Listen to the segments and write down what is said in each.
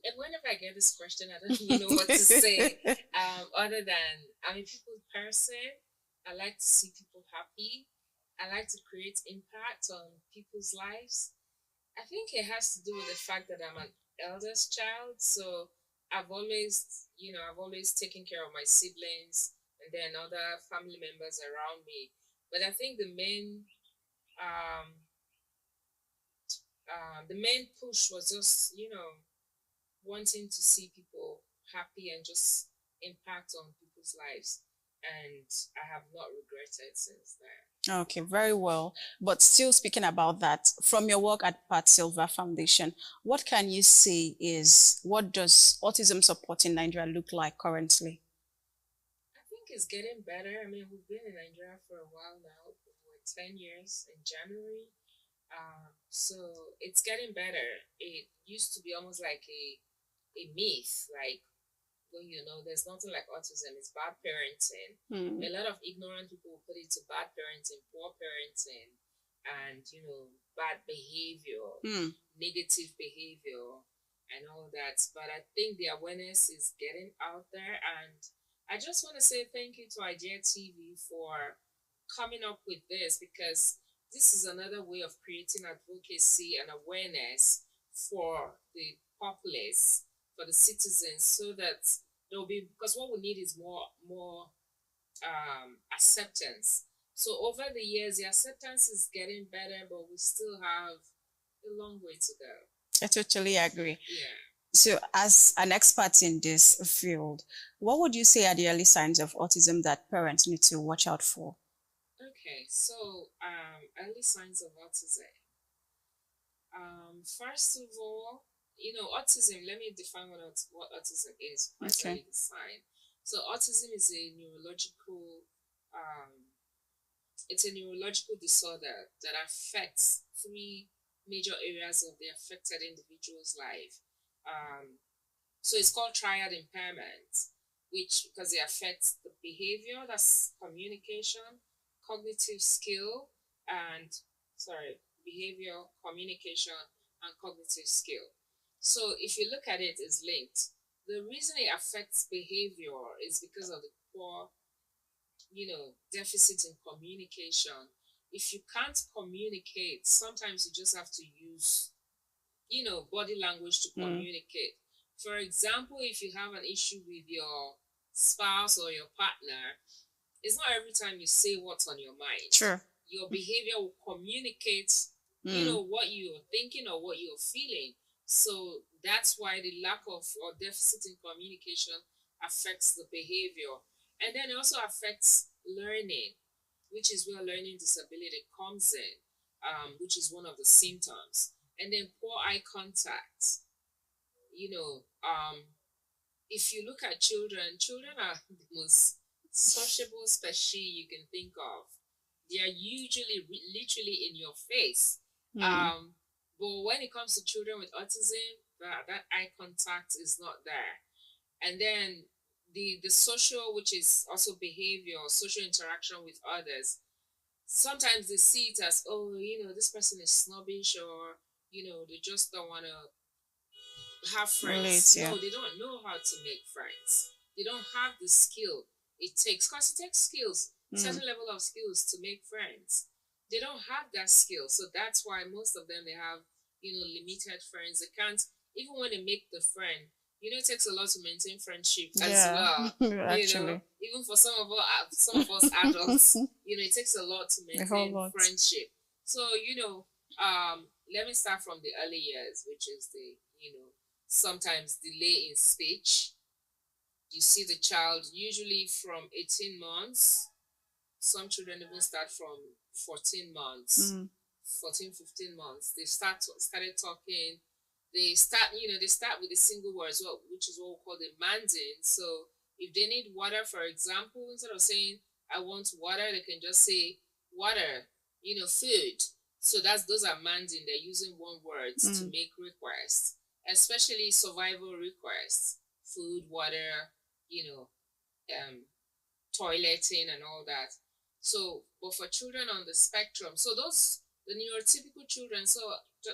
And whenever I get this question, I don't even know what to say. Other than I'm a people person. I like to see people happy. I like to create impact on people's lives. I think it has to do with the fact that I'm an eldest child, so I've always taken care of my siblings and then other family members around me. But I think um, the main push was just, wanting to see people happy and just impact on people's lives. And I have not regretted since then. Okay, very well. But still speaking about that, from your work at Pat Silver Foundation, what can you say is what does autism support in Nigeria look like currently? I think it's getting better. I mean, we've been in Nigeria for a while now. We're 10 years in January. So it's getting better. It used to be almost like a myth, like, well, there's nothing like autism. It's bad parenting. Hmm. A lot of ignorant people will put it to bad parenting, poor parenting, and, bad behavior, Hmm. negative behavior, and all that. But I think the awareness is getting out there. And I just want to say thank you to Idea TV for coming up with this, because this is another way of creating advocacy and awareness for the populace, for the citizens, so that there'll be, because what we need is more acceptance. So over the years, the acceptance is getting better, but we still have a long way to go. I totally agree. Yeah. So, as an expert in this field, what would you say are the early signs of autism that parents need to watch out for? Okay. So early signs of autism. First of all, autism. Let me define what autism is. First, let Okay. me define. So autism is a neurological um, it's a neurological disorder that affects three major areas of the affected individual's life. Um, so it's called triad impairment, which because it affects the behavior, that's communication, cognitive skill, and sorry, behavior, communication, and cognitive skill. So if you look at it, it's linked. The reason it affects behavior is because of the poor deficit in communication. If you can't communicate, sometimes you just have to use, body language to Mm. communicate. For example, if you have an issue with your spouse or your partner, it's not every time you say what's on your mind. Sure. Your behavior will communicate, Mm. what you're thinking or what you're feeling. So that's why the lack of or deficit in communication affects the behavior. And then it also affects learning, which is where learning disability comes in, which is one of the symptoms. And then poor eye contact. You know, um, if you look at children, children are the most sociable species you can think of. They are usually literally in your face. Mm. Um, but when it comes to children with autism, that eye contact is not there. And then the social, which is also behavior, social interaction with others. Sometimes they see it as, oh, this person is snobbish, or they just don't want to have Relate, friends. yeah. No, they don't know how to make friends. They don't have the skill it takes, because it takes skills, Mm. certain level of skills to make friends. They don't have that skill, so that's why most of them, they have limited friends. They can't, even when they make the friend, it takes a lot to maintain friendship as Yeah, well. actually. Even for some of us adults, it takes a lot to A whole maintain lot. friendship. So let me start from the early years, which is the sometimes delay in speech. You see the child usually from 18 months. Some children even start from 14 months, Mm. 14, 15 months. They started talking. They start with a single word, which is what we call demanding. So if they need water, for example, instead of saying, I want water, they can just say, water, food. So those are manding. They're using one words to Mm. make requests, especially survival requests, food, water, you know, um, toileting and all that. So, but for children on the spectrum, so those the neurotypical children. So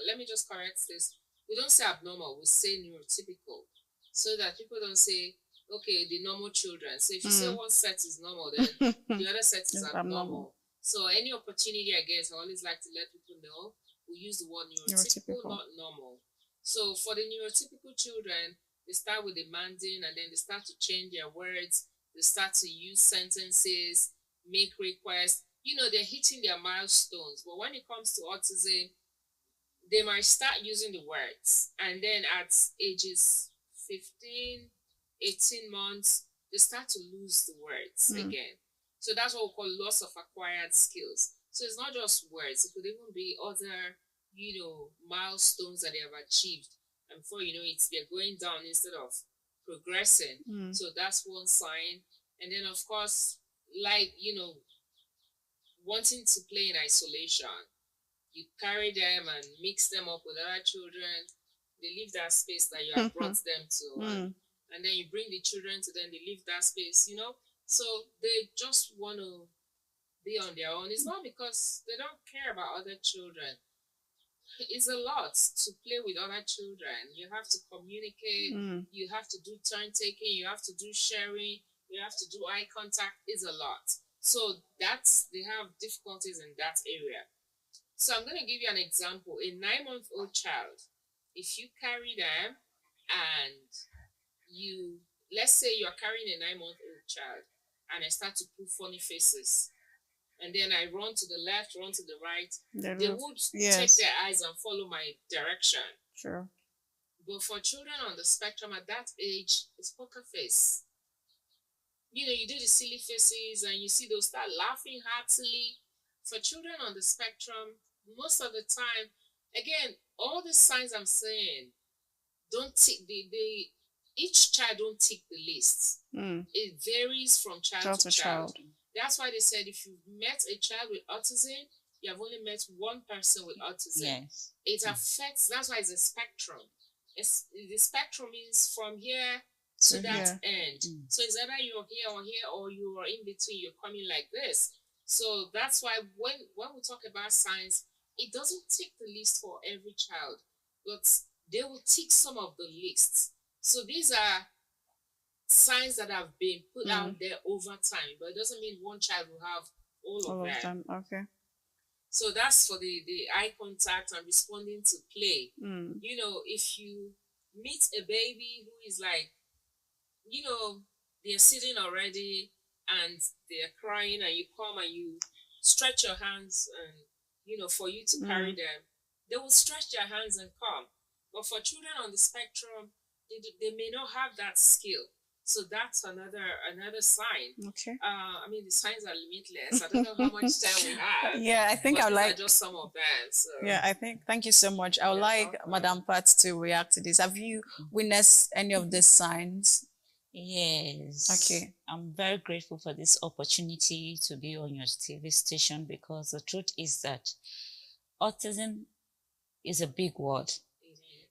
let me just correct this. we don't say abnormal, we say neurotypical, so that people don't say, okay, the normal children. So if you say one set is normal, then the other set is abnormal. So any opportunity I get, I always like to let people know we use the word neurotypical, not normal. So for the neurotypical children, they start with demanding and then they start to change their words. They start to use sentences, make requests. You know, they're hitting their milestones. But when it comes to autism, they might start using the words. And then at ages 15, 18 months, they start to lose the words again. So that's what we call loss of acquired skills. So it's not just words, it could even be other, milestones that they have achieved. And before you know it, they're going down instead of progressing. So that's one sign. And then, of course, like, wanting to play in isolation. You carry them and mix them up with other children. They leave that space that you have brought them to. And then you bring the children to them, they leave that space, So they just want to be on their own. It's not because they don't care about other children. It's a lot to play with other children. You have to communicate, you have to do turn taking, you have to do sharing, you have to do eye contact. It's a lot. So they have difficulties in that area. So I'm going to give you an example. A 9-month-old child, if you carry them and let's say you're carrying a 9-month-old child and I start to put funny faces and then I run to the left, run to the right, they would take their eyes and follow my direction. Sure. But for children on the spectrum at that age, it's poker face. You do the silly faces and you see they'll start laughing heartily. For children on the spectrum, most of the time, again, all the signs I'm saying don't tick each child don't tick the list. It varies from child to child. That's why they said if you've met a child with autism, you have only met one person with autism. Yes. It affects, that's why it's a spectrum. The spectrum is from here to that end. So it's either you're here or you are in between, you're coming like this. So that's why when we talk about signs, it doesn't tick the list for every child, but they will tick some of the lists. So these are signs that have been put out there over time, but it doesn't mean one child will have all of them. Okay. So that's for the eye contact and responding to play. If you meet a baby who is like, they're sitting already and they're crying and you come and you stretch your hands and, for you to carry them, they will stretch their hands and come. But for children on the spectrum, they may not have that skill. So that's another sign. Okay. The signs are limitless. I don't know how much time we have. Yeah, I think I would like just some of them. So. Yeah, thank you so much. I would like Madam Pat to react to this. Have you witnessed any of these signs? Yes. Okay. I'm very grateful for this opportunity to be on your TV station because the truth is that autism is a big word.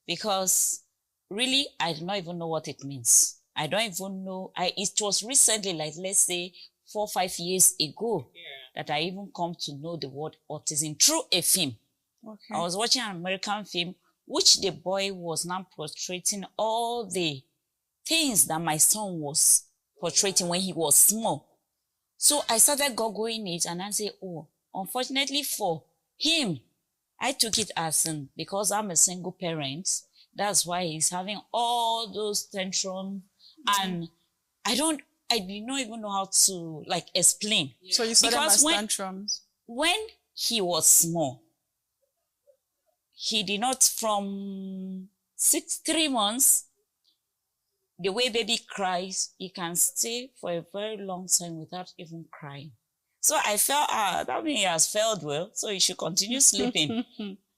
Because really, I do not even know what it means. I don't even know. It was recently, like let's say 4 or 5 years ago, that I even come to know the word autism through a film. Okay. I was watching an American film, which the boy was now portraying all the things that my son was portraying when he was small. So I started googling it and I said, oh, unfortunately for him, I took it as because I'm a single parent, that's why he's having all those tantrums. And I did not even know how to explain. So you saw them as tantrums? When he was small, he did not, from 3 months, the way baby cries, he can stay for a very long time without even crying. So I felt, that means he has failed well, so he should continue sleeping.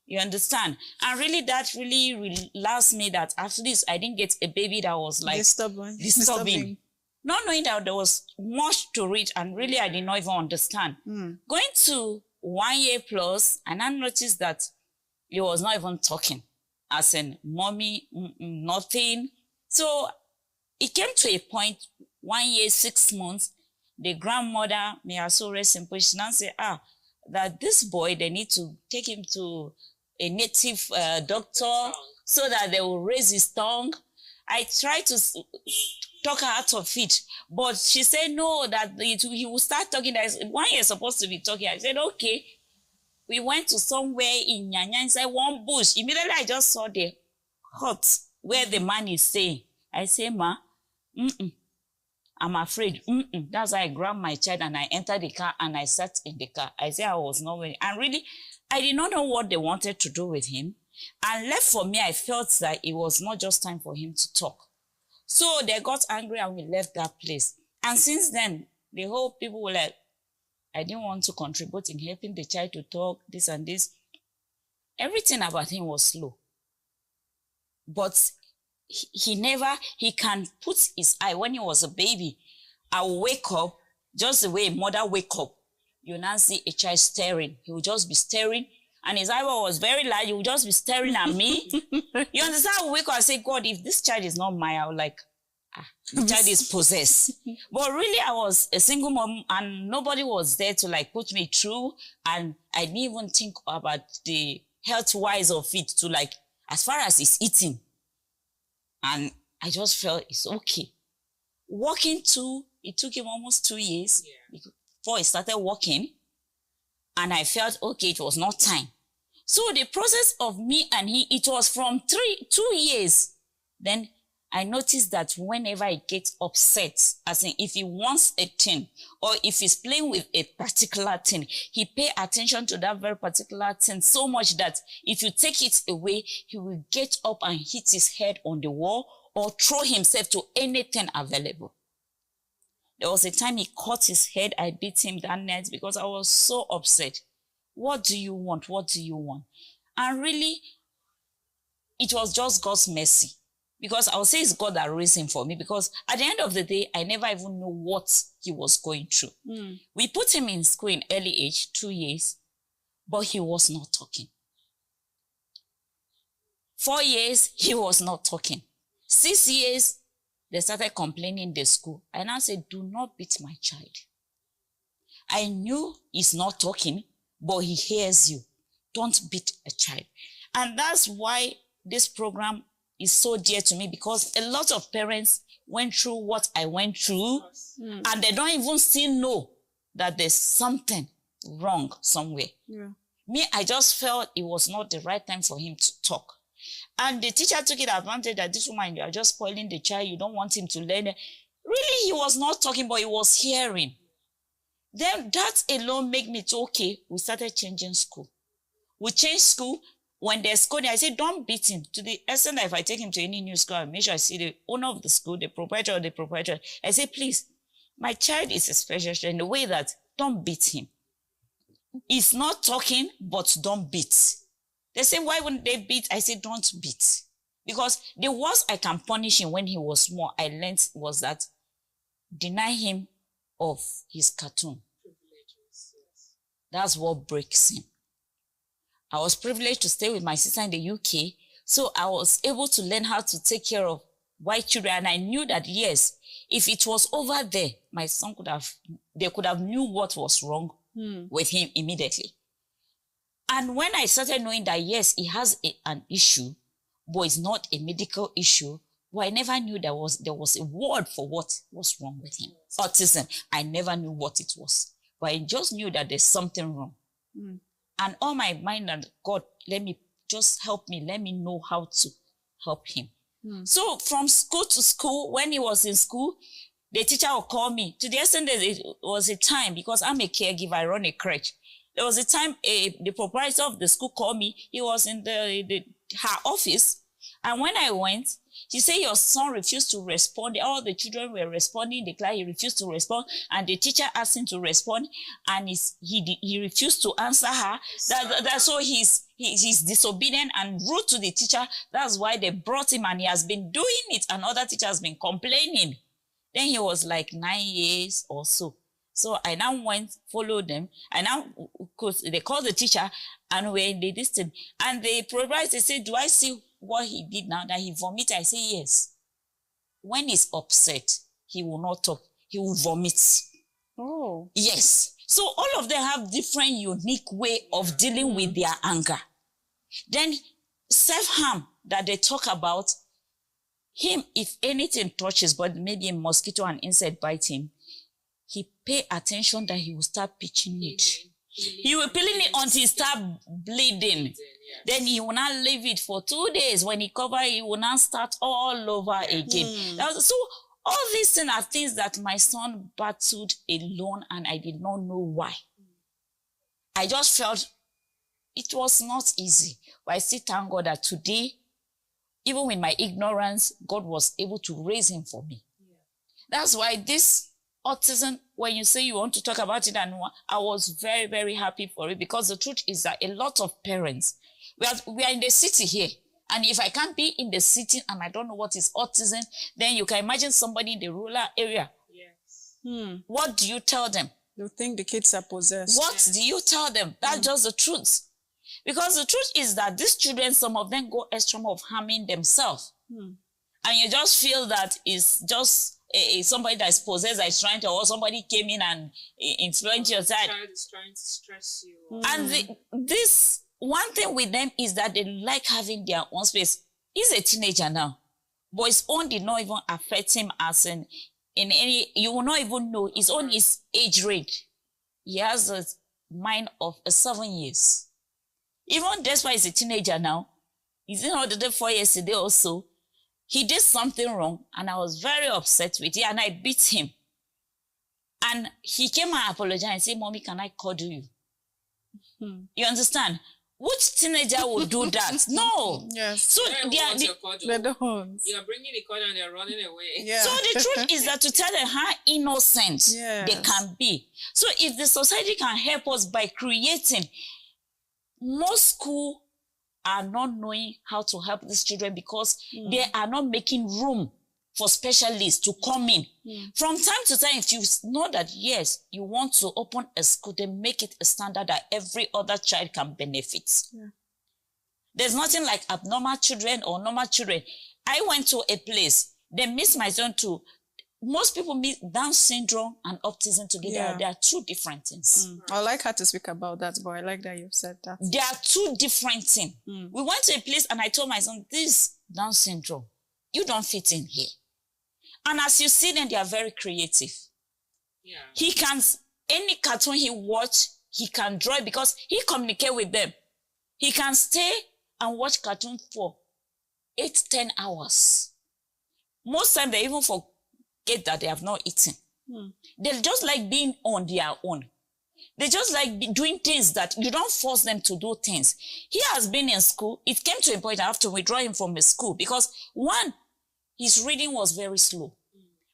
You understand? And really, that really relaxed me that after this, I didn't get a baby that was disturbing. Not knowing that there was much to read, and really, I did not even understand. Going to 1 year plus, and I noticed that he was not even talking. As in, mommy, nothing. So it came to a point, 1 year, 6 months, the grandmother, may her soul rest in peace, she now say, that this boy, they need to take him to a native doctor so that they will raise his tongue. I tried to talk her out of it, but she said no, that he will start talking. When you're supposed to be talking, I said okay. We went to somewhere in Nyanya inside one bush. Immediately I just saw the hut where the man is staying. I say, ma, I'm afraid. That's why I grabbed my child and I entered the car and I sat in the car. I said I was not ready. And really, I did not know what they wanted to do with him. And left for me, I felt that it was not just time for him to talk. So they got angry and we left that place. And since then, the whole people were like, I didn't want to contribute in helping the child to talk, this and this. Everything about him was slow. But he can put his eye, when he was a baby, I will wake up, just the way a mother wake up, you now see a child staring. He will just be staring. And his eyeball was very large. He would just be staring at me. You understand? I would wake up and say, God, if this child is not mine, I would like, the child is possessed. But really, I was a single mom and nobody was there to like put me through. And I didn't even think about the health-wise of it to like, as far as it's eating. And I just felt it's okay. Walking too, it took him almost 2 years before he started walking. And I felt, okay, it was not time. So the process of me and he, it was from 2 years. Then I noticed that whenever I get upset, as in if he wants a thing or if he's playing with a particular thing, he pay attention to that very particular thing so much that if you take it away, he will get up and hit his head on the wall or throw himself to anything available. There was a time he cut his head. I beat him that night because I was so upset. What do you want? What do you want? And really, it was just God's mercy. Because I would say it's God that raised him for me. Because at the end of the day, I never even knew what he was going through. We put him in school in early age, 2 years, but he was not talking. 4 years, he was not talking. 6 years, they started complaining in the school. And I said, do not beat my child. I knew he's not talking, but he hears you. Don't beat a child. And that's why this program is so dear to me, because a lot of parents went through what I went through, and they don't even still know that there's something wrong somewhere. Me, I just felt it was not the right time for him to talk. And the teacher took it advantage that this woman, you are just spoiling the child. You don't want him to learn. Really, he was not talking, but he was hearing. Then that alone made me to, okay, we started changing school. We changed school. When they're scolding, I say, don't beat him. To the extent that if I take him to any new school, I make sure I see the owner of the school, the proprietor or the proprietor. I say, please, my child is a special child in the way that don't beat him. He's not talking, but don't beat. They say, why wouldn't they beat? I say, don't beat. Because the worst I can punish him when he was small, I learned was that deny him of his cartoon. That's what breaks him. I was privileged to stay with my sister in the UK, so I was able to learn how to take care of white children. And I knew that, yes, if it was over there, my son they could have knew what was wrong with him immediately. And when I started knowing that, yes, he has an issue, but it's not a medical issue, but I never knew there was a word for what was wrong with him. Autism, I never knew what it was, but I just knew that there's something wrong. And all my mind and God, let me know how to help him. So from school to school, when he was in school, the teacher would call me. To the extent that it was a time, because I'm a caregiver, I run a crèche. There was a time the proprietor of the school called me. He was in her office. And when I went, she said, your son refused to respond. All the children were responding in the class. He refused to respond. And the teacher asked him to respond. And he refused to answer her. So he's disobedient and rude to the teacher. That's why they brought him, and he has been doing it. And other teachers have been complaining. Then he was like 9 years or so. So I now followed them. Because they called the teacher, and we're in the distance. And the proprietor said, do I see what he did now, that he vomited? I say, yes. When he's upset, he will not talk. He will vomit. Oh. Yes. So all of them have different, unique way of dealing with their anger. Then self-harm that they talk about, him, if anything touches, but maybe a mosquito and insect bite him, he pay attention that he will start pitching it. He will peeling it until he start bleeding. Then he will not leave it for 2 days. When he cover it, he will not start all over again. So all these things are things that my son battled alone, and I did not know why. I just felt it was not easy. But I still thank God that today, even with my ignorance, God was able to raise him for me. That's why this autism, when you say you want to talk about it, and I was very, very happy for it, because the truth is that a lot of parents, we are in the city here, and if I can't be in the city and I don't know what is autism, then you can imagine somebody in the rural area. Yes. What do you tell them? You think the kids are possessed. What do you tell them? That's just the truth. Because the truth is that these children, some of them go extra of harming themselves. And you just feel that it's just somebody that is possessed, that is trying to, or somebody came in and influenced your side. Child is trying to stress you. And this one thing with them is that they like having their own space. He's a teenager now, but his own did not even affect him as in any, you will not even know his own is age range. He has a mind of 7 years. Even despite he's a teenager now, he's in order to 4 years today also. He did something wrong, and I was very upset with him, and I beat him. And he came and apologized and said, "Mommy, can I cuddle you?" You understand? Which teenager would do that? No. Yes. So they don't. You are bringing the cuddle and they're running away. Yeah. So the truth is that to tell them how innocent they can be. So if the society can help us by creating, most schools are not knowing how to help these children because they are not making room for specialists to come in. From time to time, if you know that, yes, you want to open a school, then make it a standard that every other child can benefit. There's nothing like abnormal children or normal children. I went to a place, they mix my son too. Most people mix Down syndrome and autism together. They are two different things. I like her to speak about that, but I like that you said that. They are two different things. We went to a place and I told my son, this Down syndrome, you don't fit in here. And as you see them, they are very creative. He can, any cartoon he watch, he can draw it because he communicate with them. He can stay and watch cartoon for 8-10 hours. Most times they even forget that they have not eaten. They just like being on their own. They just like doing things that you don't force them to do things. He has been in school. It came to a point I have to withdraw him from his school because one, his reading was very slow.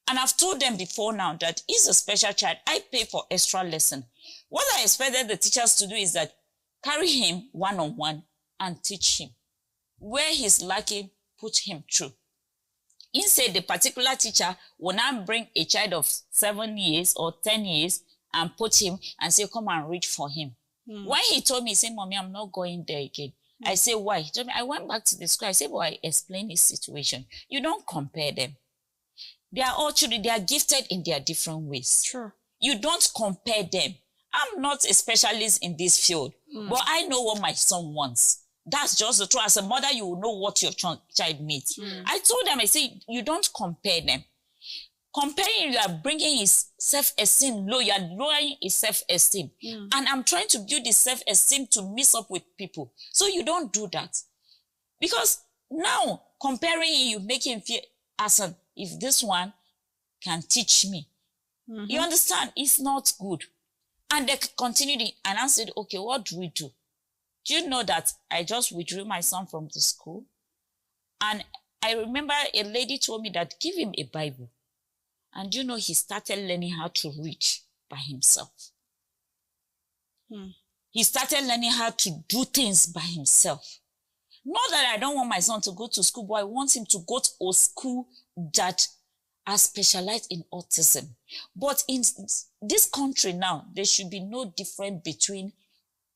And I've told them before now that he's a special child. I pay for extra lesson. What I expected the teachers to do is that carry him one-on-one and teach him. Where he's lacking, put him through. Instead, the particular teacher will not bring a child of 7 years or 10 years and put him and say, come and read for him. When he told me, he said, Mommy, I'm not going there again. I said, why? He told me, I went back to the school. I said, well, I explained his situation. You don't compare them. They are all children. They are gifted in their different ways. Sure. You don't compare them. I'm not a specialist in this field, but I know what my son wants. That's just the truth. As a mother, you will know what your child needs. I told them, I said, you don't compare them. Comparing, you are bringing his self-esteem low. You are lowering his self-esteem. And I'm trying to build his self-esteem to mix up with people. So you don't do that. Because now, comparing him, you make him feel, as if this one can teach me. You understand? It's not good. And they continued, and I said, okay, what do we do? Do you know that I just withdrew my son from the school? And I remember a lady told me that give him a Bible. And you know, he started learning how to read by himself. He started learning how to do things by himself. Not that I don't want my son to go to school, but I want him to go to a school that are specialized in autism. But in this country now, there should be no difference between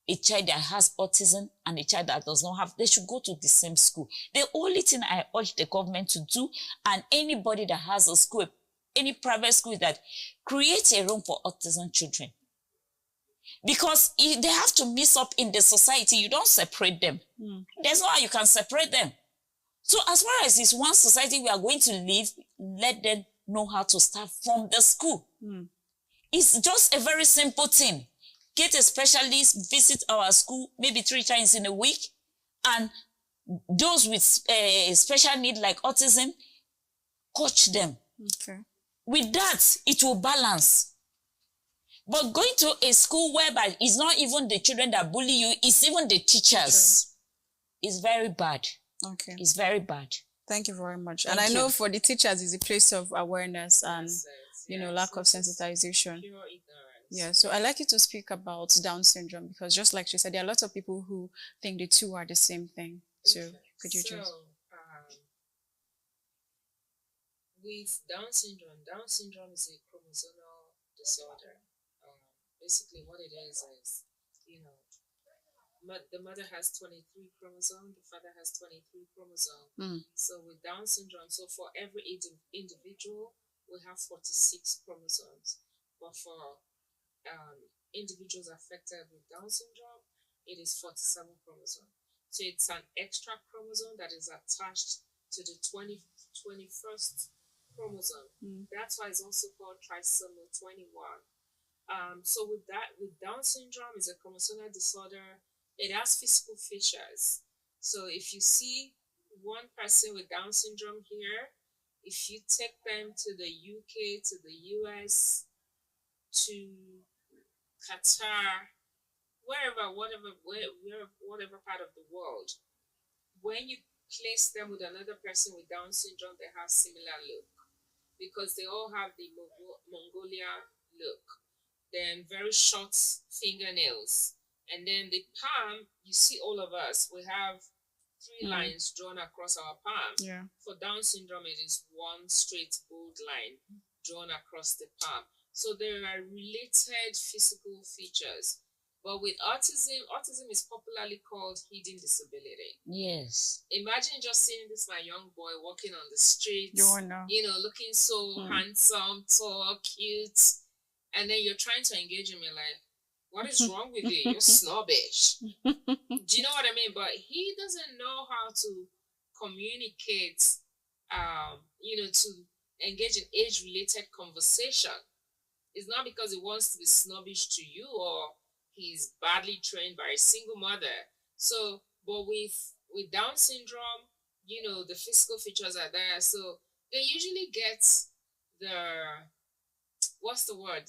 a child that has autism and a child that does not have. They should go to the same school. The only thing I urge the government to do, and anybody that has a school, any private school, is that create a room for autism children. Because if they have to mix up in the society, you don't separate them. There's no how you can separate them. So as far as it's one society we are going to live, let them know how to start from the school. It's just a very simple thing. Get a specialist, visit our school maybe 3 times in a week, and those with special need like autism, coach them. Okay. With that, it will balance. But going to a school whereby it's not even the children that bully you, it's even the teachers. It's very bad. Okay. It's very bad. Thank you very much. Thank and I know you. for the teachers, it's a place of awareness and, lack of sensitization. Pure ignorance. Yeah, so I'd like you to speak about Down syndrome, because just like she said, there are lots of people who think the two are the same thing. So could you just... With Down syndrome is a chromosomal disorder. Basically what it is, the mother has 23 chromosomes, the father has 23 chromosomes. So with Down syndrome, so for every individual, we have 46 chromosomes. But for individuals affected with Down syndrome, it is 47 chromosomes. So it's an extra chromosome that is attached to the 21st chromosome. That's why it's also called trisomy 21. So with Down syndrome, is a chromosomal disorder. It has physical features. So if you see one person with Down syndrome here, if you take them to the UK, to the US, to Qatar, whatever part of the world, when you place them with another person with Down syndrome, they have similar look, because they all have the Mongolia look. Then very short fingernails. And then the palm, you see all of us, we have 3 lines drawn across our palm. Yeah. For Down syndrome, it is one straight bold line drawn across the palm. So there are related physical features. But with autism is popularly called hidden disability. Yes. Imagine just seeing this my young boy walking on the streets, looking so handsome, tall, cute, and then you're trying to engage him. You're like, what is wrong with you? You're snobbish. Do you know what I mean? But he doesn't know how to communicate, to engage in age-related conversation. It's not because he wants to be snobbish to you or he's badly trained by a single mother. So, but with Down syndrome, the physical features are there. So they usually get the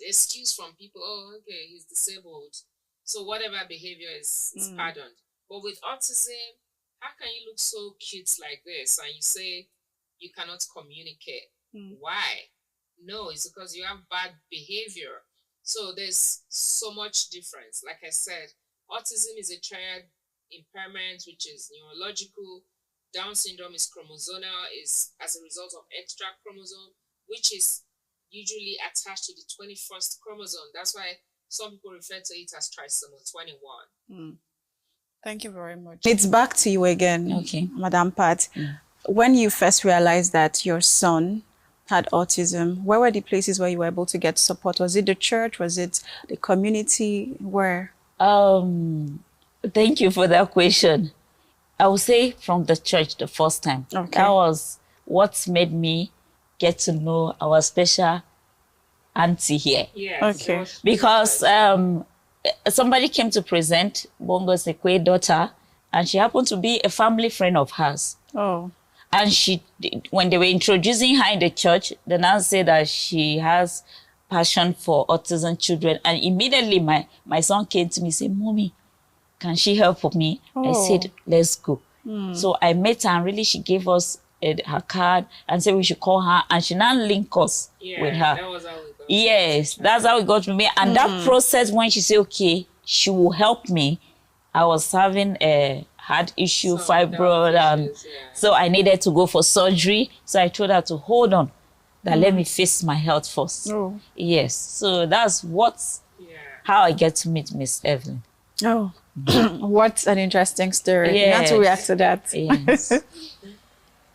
excuse from people. Oh, okay, he's disabled, so whatever behavior is pardoned. But with autism, how can you look so cute like this and you say you cannot communicate? Why? No, it's because you have bad behavior. So there's so much difference. Like I said, autism is a triad impairment, which is neurological. Down syndrome is chromosomal, is as a result of extra chromosome, which is usually attached to the 21st chromosome. That's why some people refer to it as trisomy 21. Thank you very much. It's back to you again, Okay. Madam Pat. When you first realized that your son had autism, where were the places where you were able to get support? Was it the church? Was it the community? Where? Thank you for that question. I would say from the church the first time. Okay. That was what made me get to know our special auntie here. Yes. Okay. Because somebody came to present Bongo Sekwe's daughter, and she happened to be a family friend of hers. Oh. And when they were introducing her in the church, the nun said that she has passion for autism children. And immediately my son came to me and said, Mommy, can she help me? I said, let's go. So I met her, and really she gave us her card and said we should call her, and she now link us with her. That was how we got. Yes, that's how we got to me. And that process, when she said, okay, she will help me, I was having a heart issue, fibroid, and so I needed to go for surgery. So I told her to hold on, that let me face my health first. Oh. Yes, so that's how I get to meet Miss Evelyn. Oh, what an interesting story. Yes. You want to react to that? Yes.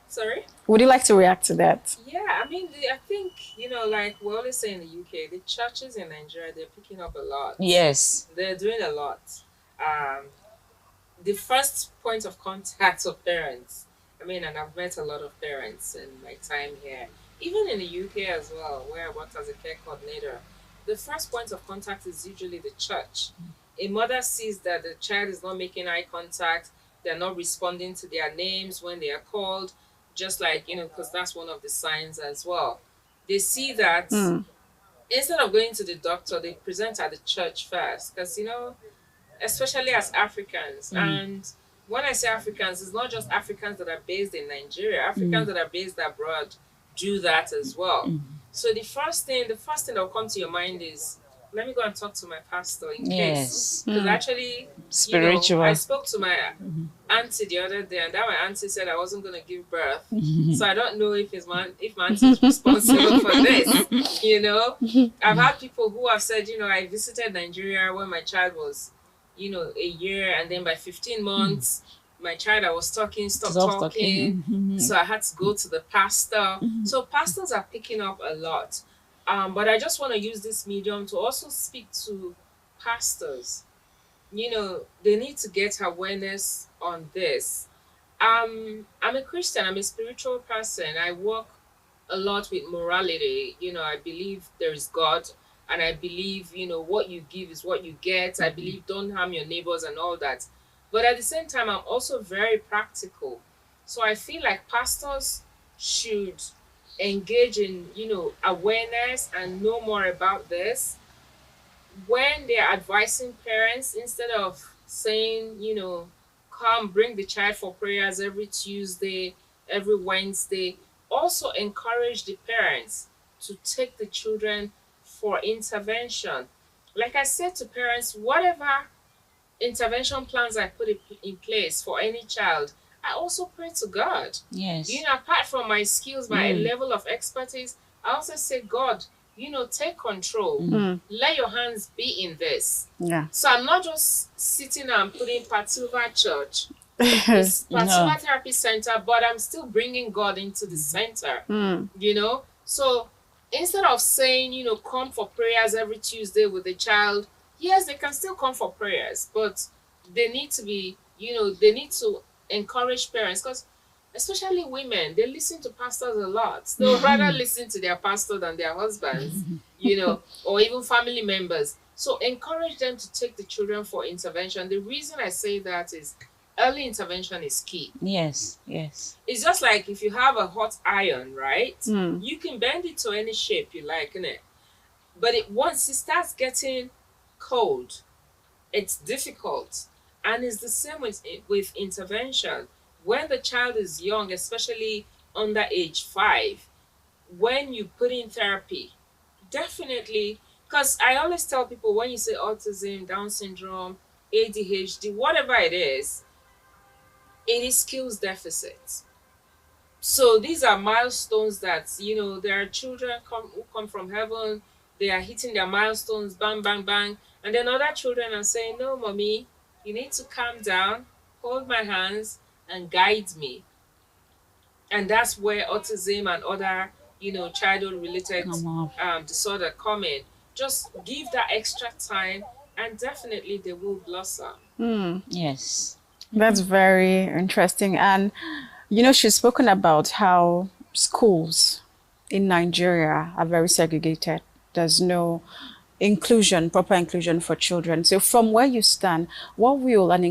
Sorry? Would you like to react to that? Yeah, I mean, I think, like we always say in the UK, the churches in Nigeria, they're picking up a lot. Yes. They're doing a lot. Um, the first point of contact of parents. I mean, and I've met a lot of parents in my time here, even in the UK as well, where I worked as a care coordinator. The first point of contact is usually the church. A mother sees that the child is not making eye contact, they're not responding to their names when they are called, just like, because that's one of the signs as well. They see that instead of going to the doctor, they present at the church first, because, especially as Africans. And when I say Africans, it's not just Africans that are based in Nigeria. Africans that are based abroad do that as well. So the first thing that will come to your mind is, let me go and talk to my pastor in case. Yes. Because actually, Spiritual. I spoke to my auntie the other day, and that my auntie said I wasn't going to give birth. So I don't know if my auntie is responsible for this. I've had people who have said, I visited Nigeria when my child was, a year, and then by 15 months, my child I was talking stopped talking. So I had to go to the pastor. So pastors are picking up a lot. But I just want to use this medium to also speak to pastors. They need to get awareness on this. I'm a Christian, I'm a spiritual person. I work a lot with morality. I believe there is God, and I believe, what you give is what you get. I believe don't harm your neighbors and all that. But at the same time, I'm also very practical. So I feel like pastors should engage in, awareness and know more about this when they're advising parents. Instead of saying, come bring the child for prayers every Tuesday, every Wednesday, also encourage the parents to take the children for intervention. Like I said to parents, whatever intervention plans I put in place for any child, I also pray to God. Yes. Apart from my skills, my level of expertise, I also say, God, take control. Let your hands be in this. Yeah. So I'm not just sitting and putting Patuva Church, it's Patuva Therapy Center, but I'm still bringing God into the center. So instead of saying, come for prayers every Tuesday with the child, yes, they can still come for prayers, but they need to be, they need to encourage parents, because especially women, they listen to pastors a lot. They'll rather listen to their pastor than their husbands, or even family members. So encourage them to take the children for intervention. The reason I say that is early intervention is key. Yes, yes. It's just like if you have a hot iron, right? You can bend it to any shape you like, innit? But once it starts getting cold, it's difficult. And it's the same with intervention. When the child is young, especially under age 5, when you put in therapy, definitely, because I always tell people, when you say autism, Down syndrome, ADHD, whatever it is skills deficit. So these are milestones that, there are children who come from heaven, they are hitting their milestones, bang, bang, bang. And then other children are saying, no, mommy, you need to calm down, hold my hands, and guide me. And that's where autism and other, childhood related disorder come in. Just give that extra time, and definitely they will blossom. Yes. That's very interesting. And, she's spoken about how schools in Nigeria are very segregated. There's no inclusion, proper inclusion for children. So from where you stand, what will an